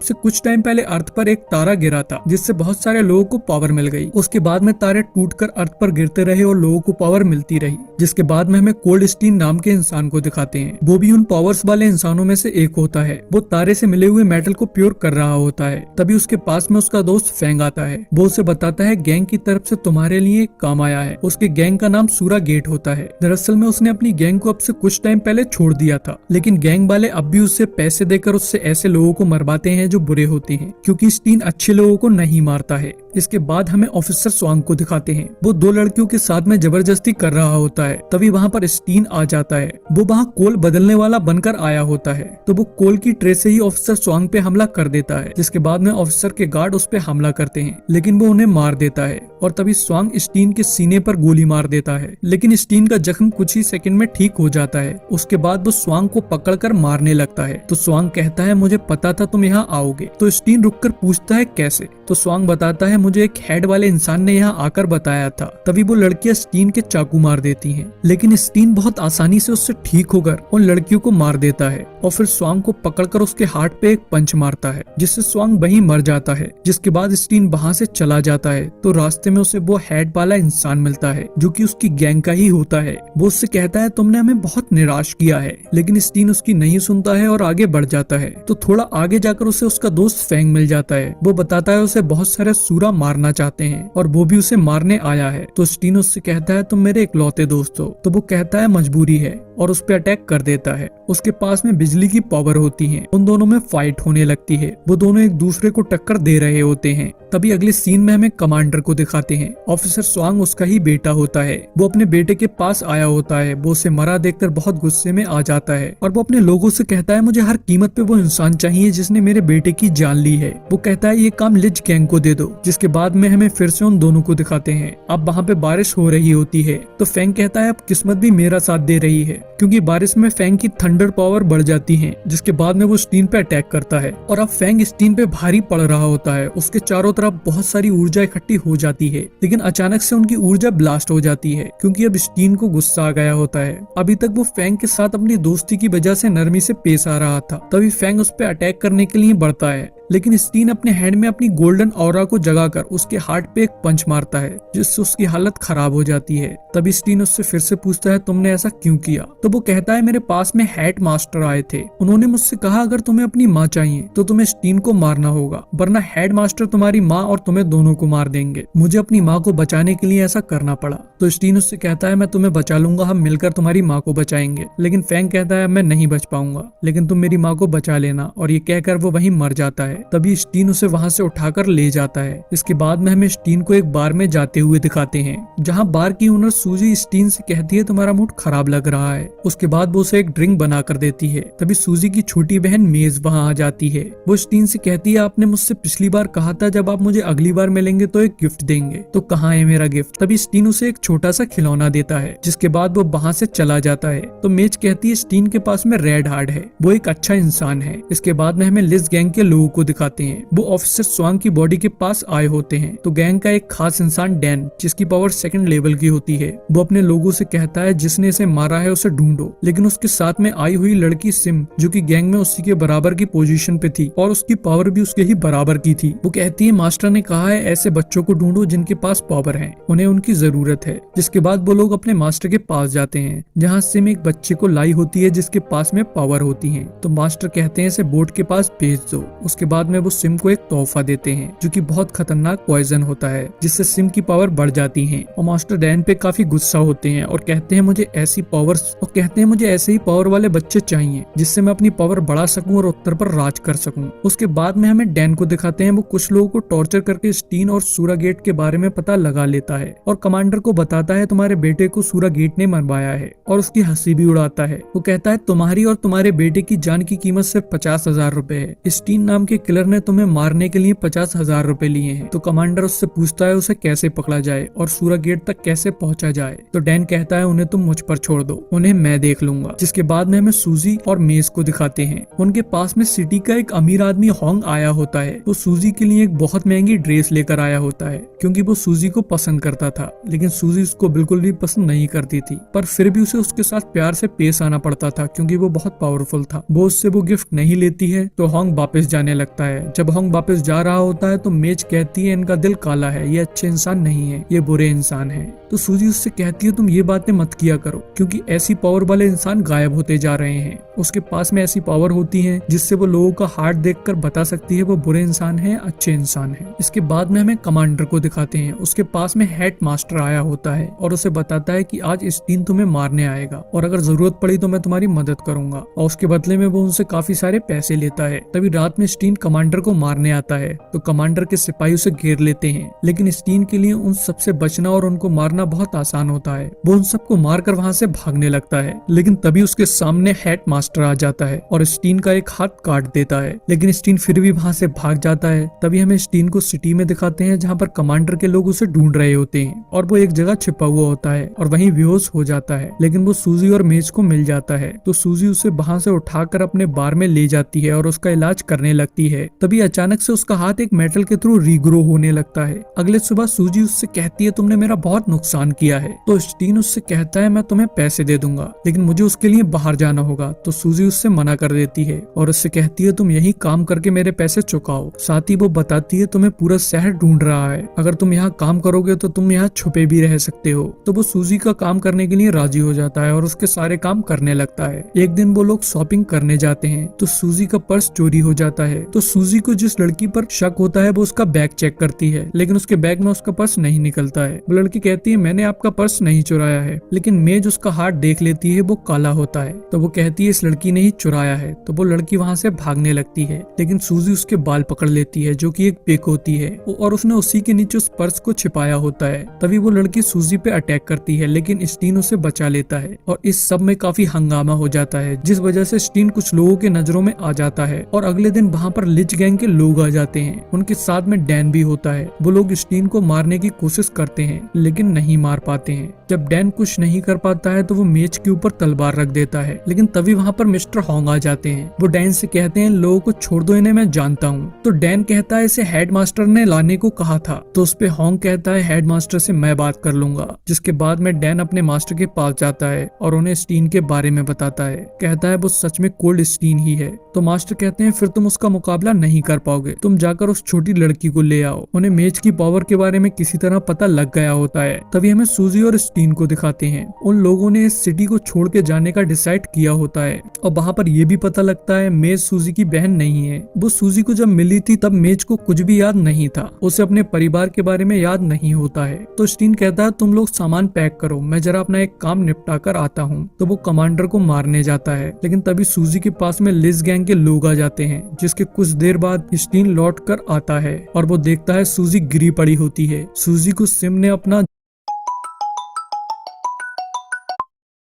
से कुछ टाइम पहले अर्थ पर एक तारा गिरा था जिससे बहुत सारे लोगों को पावर मिल गई। उसके बाद में तारे टूटकर अर्थ पर गिरते रहे और लोगों को पावर मिलती रही। जिसके बाद में हमें कोल्ड स्टीन नाम के इंसान को दिखाते हैं। वो भी उन पावर्स वाले इंसानों में से एक होता है। वो तारे से मिले हुए मेटल को प्योर कर रहा होता है। तभी उसके पास में उसका दोस्त फैंग आता है। वो उसे बताता है गैंग की तरफ से तुम्हारे लिए एक काम आया है। उसके गैंग का नाम सूरा गेट होता है। दरअसल में उसने अपनी गैंग को अब से कुछ टाइम पहले छोड़ दिया था, लेकिन गैंग वाले अब भी उससे पैसे देकर उससे ऐसे लोगों को मरवाते हैं जो बुरे होते हैं, क्योंकि स्टीन अच्छे लोगों को नहीं मारता है। इसके बाद हमें ऑफिसर स्वांग को दिखाते हैं। वो दो लड़कियों के साथ में जबरदस्ती कर रहा होता है। तभी वहाँ पर स्टीन आ जाता है। वो वहाँ कोल बदलने वाला बनकर आया होता है, तो वो कोल की ट्रे से ही ऑफिसर स्वांग पे हमला कर देता है। जिसके बाद में ऑफिसर के गार्ड उस पे हमला करते हैं, लेकिन वो उन्हें मार देता है। और तभी स्वांग स्टीन के सीने पर गोली मार देता है, लेकिन स्टीन का जख्म कुछ ही सेकंड में ठीक हो जाता है। उसके बाद वो स्वांग को पकड़कर मारने लगता है। तो स्वांग कहता है मुझे पता था तुम यहाँ आओगे। तो स्टीन रुककर पूछता है कैसे। तो स्वांग बताता है मुझे एक हेड वाले इंसान ने यहाँ आकर बताया था। तभी वो लड़कियां स्टीन के चाकू मार देती हैं, लेकिन स्टीन बहुत आसानी से उससे ठीक होकर उन लड़कियों को मार देता है और फिर स्वांग को पकड़कर उसके हार्ट पे एक पंच मारता है, जिससे स्वांग वहीं मर जाता है। जिसके बाद स्टीन वहाँ से चला जाता है। तो रास्ते में उसे वो हेड वाला इंसान मिलता है जो कि उसकी गैंग का ही होता है। वो उससे कहता है तुमने हमें बहुत निराश किया है, लेकिन स्टीन उसकी नहीं सुनता है और आगे बढ़ जाता है। तो थोड़ा आगे जाकर उसे उसका दोस्त फैंग मिल जाता है। वो बताता है उसे बहुत सारे सूरा मारना चाहते हैं और वो भी उसे मारने आया है। तो स्टीन उससे कहता है तुम मेरे इकलौते दोस्त हो। तो वो कहता है मजबूरी है और उस पर अटैक कर देता है। उसके पास में बिजली की पावर होती है। उन दोनों में फाइट होने लगती है। वो दोनों एक दूसरे को टक्कर दे रहे होते हैं। तभी अगले सीन में हमें कमांडर को दिखाते हैं। ऑफिसर स्वांग उसका ही बेटा होता है। वो अपने बेटे के पास आया होता है। वो उसे मरा देखकर बहुत गुस्से में आ जाता है और वो अपने लोगों से कहता है मुझे हर कीमत पे वो इंसान चाहिए जिसने मेरे बेटे की जान ली है। वो कहता है ये काम लिज गैंग को दे दो। जिसके बाद में हमें फिर से उन दोनों को दिखाते हैं। अब वहाँ पे बारिश हो रही होती है। तो फैंग कहता है अब किस्मत भी मेरा साथ दे रही है, क्योंकि बारिश में फैंग की थंडर पावर बढ़ जाती है। जिसके बाद में वो स्टीन पे अटैक करता है और अब फैंग स्टीन पे भारी पड़ रहा होता है। उसके चारों तरफ बहुत सारी ऊर्जा इकट्ठी हो जाती है, लेकिन अचानक से उनकी ऊर्जा ब्लास्ट हो जाती है, क्योंकि अब स्टीन को गुस्सा आ गया होता है। अभी तक वो फैंग के साथ अपनी दोस्ती की वजह से नरमी से पेश आ रहा था। तभी फैंग उस पे अटैक करने के लिए बढ़ता है, लेकिन स्टीन अपने हैंड में अपनी गोल्डन ऑरा को जगाकर उसके हार्ट पे एक पंच मारता है, जिससे उसकी हालत खराब हो जाती है। तभी स्टीन उससे फिर से पूछता है तुमने ऐसा क्यों किया। तो वो कहता है मेरे पास में हेड मास्टर आए थे। उन्होंने मुझसे कहा अगर तुम्हें अपनी माँ चाहिए तो तुम्हें स्टीन को मारना होगा, वरना हेड मास्टर तुम्हारी माँ और तुम्हें दोनों को मार देंगे। मुझे अपनी माँ को बचाने के लिए ऐसा करना पड़ा। तो स्टीन उससे कहता है मैं तुम्हें बचा लूंगा, हम मिलकर तुम्हारी माँ को बचाएंगे। लेकिन फैंग कहता है मैं नहीं बच पाऊंगा, लेकिन तुम मेरी माँ को बचा लेना। और ये कहकर वो वहीं मर जाता है। तभी स्टीन उसे वहां से उठाकर ले जाता है। इसके बाद में हमें स्टीन को एक बार में जाते हुए दिखाते हैं, जहां बार की ओनर सूजी स्टीन से कहती है तुम्हारा मूड खराब लग रहा है। उसके बाद वो उसे एक ड्रिंक बना कर देती है। तभी सूजी की छोटी बहन मेज वहां आ जाती है। वो स्टीन से कहती है आपने मुझसे पिछली बार कहा था जब आप मुझे अगली बार मिलेंगे तो एक गिफ्ट देंगे, तो कहाँ है मेरा गिफ्ट। तभी स्टीन उसे एक छोटा सा खिलौना देता है, जिसके बाद वो वहां से चला जाता है। तो मेज कहती है स्टीन के पास में रेड हार्ट है, वो एक अच्छा इंसान है। इसके बाद में हमें लिज गैंग के लोगों को दिखाते हैं। वो ऑफिसर स्वांग की बॉडी के पास आए होते हैं। तो गैंग का एक खास इंसान डैन, जिसकी पावर सेकंड लेवल की होती है, वो अपने लोगों से कहता है जिसने इसे मारा है उसे ढूंढो। लेकिन उसके साथ में आई हुई लड़की सिम, जो कि गैंग में उसी के बराबर की पोजीशन पे थी और उसकी पावर भी उसके ही बराबर की थी, वो कहती है मास्टर ने कहा है ऐसे बच्चों को ढूंढो जिनके पास पावर है, उन्हें उनकी जरूरत है। जिसके बाद वो लोग अपने मास्टर के पास जाते हैं, जहाँ सिम एक बच्चे को लाई होती है जिसके पास में पावर होती है। तो मास्टर कहते हैं इसे बोर्ड के पास भेज दो। उसके बाद में वो सिम को एक तोहफा देते हैं, जो कि बहुत खतरनाक पॉइजन होता है, जिससे सिम की पावर बढ़ जाती है। और मास्टर डैन पे काफी गुस्सा होते हैं और कहते हैं मुझे ऐसी पावर्स और कहते हैं मुझे ऐसे ही पावर वाले बच्चे चाहिए, जिससे मैं अपनी पावर बढ़ा सकूं और उत्तर पर राज कर सकूं। उसके बाद में हमें डैन को दिखाते हैं। वो कुछ लोगों को टॉर्चर करके स्टीन और सूरा गेट के बारे में पता लगा लेता है और कमांडर को बताता है तुम्हारे बेटे को सूरा गेट ने मरवाया है, और उसकी हंसी भी उड़ाता है। वो कहता है तुम्हारी और तुम्हारे बेटे की जान की कीमत सिर्फ 50,000 रुपए है। स्टीन नाम के किलर ने तुम्हें मारने के लिए 50,000 रुपए लिए हैं। तो कमांडर उससे पूछता है उसे कैसे पकड़ा जाए और सूरा गेट तक कैसे पहुंचा जाए। तो डैन कहता है उन्हें तुम मुझ पर छोड़ दो, उन्हें मैं देख लूंगा। जिसके बाद में हमें सूजी और मेज को दिखाते हैं। उनके पास में सिटी का एक अमीर आदमी होंग आया होता है। वो सूजी के लिए एक बहुत महंगी ड्रेस लेकर आया होता है, क्योंकि वो सूजी को पसंद करता था, लेकिन सूजी उसको बिल्कुल भी पसंद नहीं करती थी। पर फिर भी उसे उसके साथ प्यार से पेश आना पड़ता था, क्योंकि वो बहुत पावरफुल था। वो उससे वो गिफ्ट नहीं लेती है तो होंग वापस जाने लगता जाता है। जब होंग वापस जा रहा होता है तो मेज कहती है इनका दिल काला है, ये अच्छे इंसान नहीं है, ये बुरे इंसान है। तो सूजी उससे कहती है तुम ये बातें मत किया करो, क्योंकि ऐसी पावर वाले इंसान गायब होते जा रहे हैं। उसके पास में ऐसी पावर होती है जिससे वो लोगों का हार्ट देखकर बता सकती है वो बुरे इंसान है, अच्छे इंसान है। इसके बाद में हमें कमांडर को दिखाते हैं। उसके पास में हेड मास्टर आया होता है और उसे बताता है कि आज स्टीन तुम्हें मारने आएगा और अगर जरूरत पड़ी तो मैं तुम्हारी मदद करूंगा, और उसके बदले में वो उनसे काफी सारे पैसे लेता है। तभी रात में स्टीन कमांडर को मारने आता है तो कमांडर के सिपाही उसे घेर लेते हैं, लेकिन स्टीन के लिए उन सबसे बचना और उनको मारना बहुत आसान होता है। वो उन सबको मारकर वहाँ से भागने लगता है, लेकिन तभी उसके सामने हेड मास्टर आ जाता है और स्टीन का एक हाथ काट देता है, लेकिन स्टीन फिर भी वहाँ से भाग जाता है। तभी हमें स्टीन को सिटी में दिखाते हैं जहाँ पर कमांडर के लोग उसे ढूंढ रहे होते हैं और वो एक जगह छिपा हुआ होता है और वहीं बेहोश हो जाता है, लेकिन वो सूजी और मेज को मिल जाता है तो सूजी उसे वहाँ से उठाकर अपने बार में ले जाती है और उसका इलाज करने लगती है। तभी अचानक से उसका हाथ एक मेटल के थ्रू रीग्रो होने लगता है। अगले सुबह सूजी उससे कहती है तुमने मेरा बहुत नुकसान किया है। तो स्टीन उससे कहता है मैं तुम्हें पैसे दे दूंगा, लेकिन मुझे उसके लिए बाहर जाना होगा। तो सूजी उससे मना कर देती है और उससे कहती है तुम यही काम करके मेरे पैसे चुकाओ। साथ ही वो बताती है तुम्हें पूरा शहर ढूंढ रहा है, अगर तुम यहाँ काम करोगे तो तुम यहाँ छुपे भी रह सकते हो। तो वो सूजी का काम करने के लिए राजी हो जाता है और उसके सारे काम करने लगता है। एक दिन वो लोग शॉपिंग करने जाते हैं तो सूजी का पर्स चोरी हो जाता है। तो सूजी को जिस लड़की पर शक होता है वो उसका बैग चेक करती है, लेकिन उसके बैग में उसका पर्स नहीं निकलता है। वो लड़की कहती है मैंने आपका पर्स नहीं चुराया है, लेकिन मेज उसका हाथ देख लेती है, वो काला होता है। तो वो कहती है इस लड़की ने ही चुराया है। तो वो लड़की वहाँ से भागने लगती है, लेकिन सूजी उसके बाल पकड़ लेती है जो कि एक पिक होती है और उसने उसी के नीचे उस पर्स को छिपाया होता है। तभी वो लड़की सूजी पे अटैक करती है, लेकिन स्टीन उसे बचा लेता है और इस सब में काफी हंगामा हो जाता है, जिस वजह से स्टीन कुछ लोगों के नजरों में आ जाता है। और अगले दिन वहाँ पर लिच गैंग के लोग आ जाते हैं, उनके साथ में डैन भी होता है। वो लोग स्टीन को मारने की कोशिश करते हैं लेकिन नहीं मार पाते हैं। जब डैन कुछ नहीं कर पाता है तो वो मेज के ऊपर तलवार रख देता है, लेकिन तभी वहाँ पर मिस्टर होंग आ जाते हैं। वो डैन से कहते हैं लोगों को छोड़ दो, इन्हें मैं जानता हूँ। तो डैन कहता है इसे हेडमास्टर ने लाने को कहा था। तो उस पे होंग कहता है हेडमास्टर से मैं बात कर लूंगा। जिसके बाद में डैन अपने मास्टर के पास जाता है और उन्हें स्टीन के बारे में बताता है। कहता है वो सच में कोल्ड स्टीन ही है। तो मास्टर कहते हैं फिर तुम उसका मुकाबला नहीं कर पाओगे, तुम जाकर उस छोटी लड़की को ले आओ। उन्हें मेज की पावर के बारे में किसी तरह पता लग गया होता है। तभी हमें सूजी और स्टीन को दिखाते हैं। उन लोगों ने इस सिटी को छोड़ के जाने का डिसाइड किया होता है और वहाँ पर यह भी पता लगता है मेज सूजी की बहन नहीं है। वो सूजी को जब मिली थी तब मेज को कुछ भी याद नहीं था, उसे अपने परिवार के बारे में याद नहीं होता है। तो स्टीन कहता है तुम लोग सामान पैक करो, मैं जरा अपना एक काम निपटा कर आता हूँ। तो वो कमांडर को मारने जाता है, लेकिन तभी सूजी के पास में लिज गैंग के लोग आ जाते हैं, जिसके कुछ देर बाद स्टीन लौट कर आता है और वो देखता है सूजी गिरी पड़ी होती है। सूजी को सिम ने अपना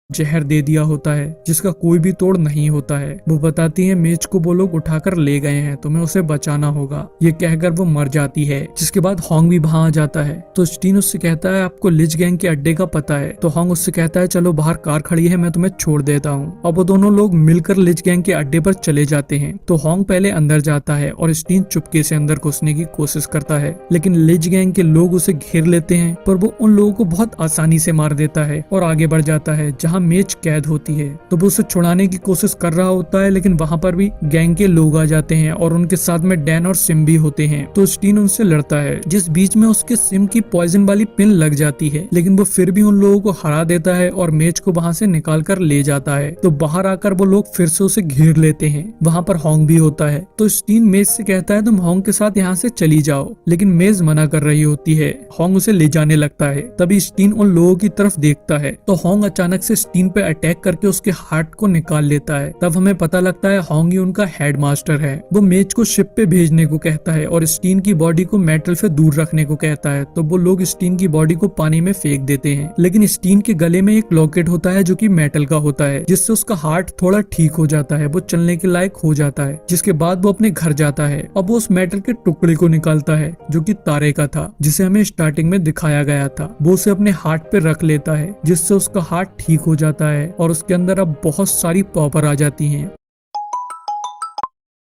जहर दे दिया होता है जिसका कोई भी तोड़ नहीं होता है। वो बताती है मेज को वो लोग उठाकर ले गए हैं, तुम्हें उसे बचाना होगा। ये कहकर वो मर जाती है। जिसके बाद होंग भी वहाँ आ जाता है। तो स्टीन उससे कहता है आपको लिच गैंग के अड्डे का पता है। तो होंग उससे कहता है चलो बाहर कार खड़ी है, मैं तुम्हें छोड़ देता हूँ। और वो दोनों लोग मिलकर लिच गैंग के अड्डे पर चले जाते हैं। तो होंग पहले अंदर जाता है और स्टीन चुपके से अंदर घुसने की कोशिश करता है, लेकिन लिच गैंग के लोग उसे घेर लेते हैं, पर वो उन लोगों को बहुत आसानी से मार देता है और आगे बढ़ जाता है जहाँ मेज कैद होती है। तो वो उसे छुड़ाने की कोशिश कर रहा होता है, लेकिन वहाँ पर भी गैंग के लोग आ जाते हैं और उनके साथ में डैन और सिम भी होते हैं। तो स्टीन उनसे लड़ता है, जिस बीच में उसके सिम की पॉइजन वाली पिन लग जाती है, लेकिन वो फिर भी उन लोगों को हरा देता है और मेज को वहाँ से निकाल कर ले जाता है। तो बाहर आकर वो लोग फिर से उसे घेर लेते हैं। वहाँ पर होंग भी होता है। तो स्टीन मेज से कहता है तुम होंग के साथ यहाँ से चली जाओ, लेकिन मेज मना कर रही होती है। होंग उसे ले जाने लगता है। तभी स्टीन उन लोगों की तरफ देखता है तो होंग अचानक से स्टीन पे अटैक करके उसके हार्ट को निकाल लेता है। तब हमें पता लगता है होंग ही उनका हेडमास्टर है। वो मेज को शिप पे भेजने को कहता है और स्टीन की बॉडी को मेटल से दूर रखने को कहता है। तो वो लोग स्टीन की बॉडी को पानी में फेंक देते हैं, लेकिन स्टीन के गले में एक लॉकेट होता है जो कि मेटल का होता है, जिससे उसका हार्ट थोड़ा ठीक हो जाता है, वो चलने के लायक हो जाता है। जिसके बाद वो अपने घर जाता है। अब वो उस मेटल के टुकड़े को निकालता है जो कि तारे का था, जिसे हमें स्टार्टिंग में दिखाया गया था। वो उसे अपने हार्ट पे रख लेता है, जिससे उसका हार्ट ठीक हो जाता है और उसके अंदर अब बहुत सारी पावर आ जाती हैं।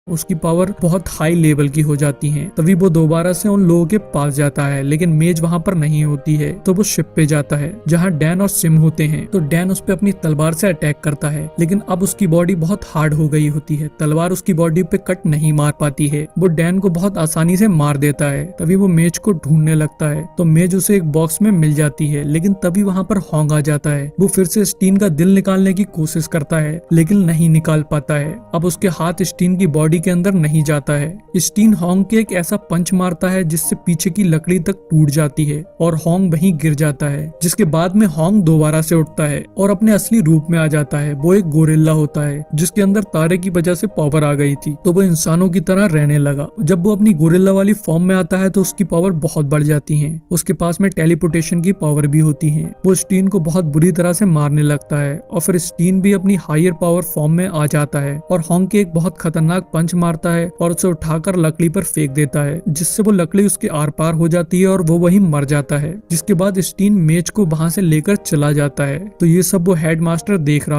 उसकी पावर बहुत हाई लेवल की हो जाती है। तभी वो दोबारा से उन लोगों के पास जाता है, लेकिन मेज वहाँ पर नहीं होती है। तो वो शिप पे जाता है जहाँ डैन और सिम होते हैं। तो डैन उस पे अपनी तलवार से अटैक करता है, लेकिन अब उसकी बॉडी बहुत हार्ड हो गई होती है। तलवार उसकी बॉडी पे कट नहीं मार पाती है। वो डैन को बहुत आसानी से मार देता है। तभी वो मेज को ढूंढने लगता है तो मेज उसे एक बॉक्स में मिल जाती है, लेकिन तभी वहाँ पर होंग आ जाता है। वो फिर से स्टीन का दिल निकालने की कोशिश करता है, लेकिन नहीं निकाल पाता है। अब उसके हाथ स्टीन की बॉडी के अंदर नहीं जाता है। स्टीन होंग के एक ऐसा पंच मारता है जिससे पीछे की लकड़ी तक टूट जाती है और होंग वहीं गिर जाता है। जिसके बाद में होंग दोबारा से उठता है और अपने असली रूप में आ जाता है। वो एक गोरिल्ला होता है जिसके अंदर तारे की वजह से पावर आ गई थी, तो वो इंसानों की तरह रहने लगा। जब वो अपनी गोरिल्ला वाली फॉर्म में आता है तो उसकी पावर बहुत बढ़ जाती है। उसके पास में टेलीपोर्टेशन की पावर भी होती है। वो स्टीन को बहुत बुरी तरह से मारने लगता है और फिर स्टीन भी अपनी हायर पावर फॉर्म में आ जाता है और होंग के एक बहुत खतरनाक पंच मारता है और उसे उठाकर लकड़ी पर फेंक देता है, जिससे वो लकड़ी उसके आर पार हो जाती है और वो वहीं मर जाता है। जिसके बाद स्टीन मेज को वहां से लेकर चला जाता है। तो ये सब वो हेडमास्टर देख रहा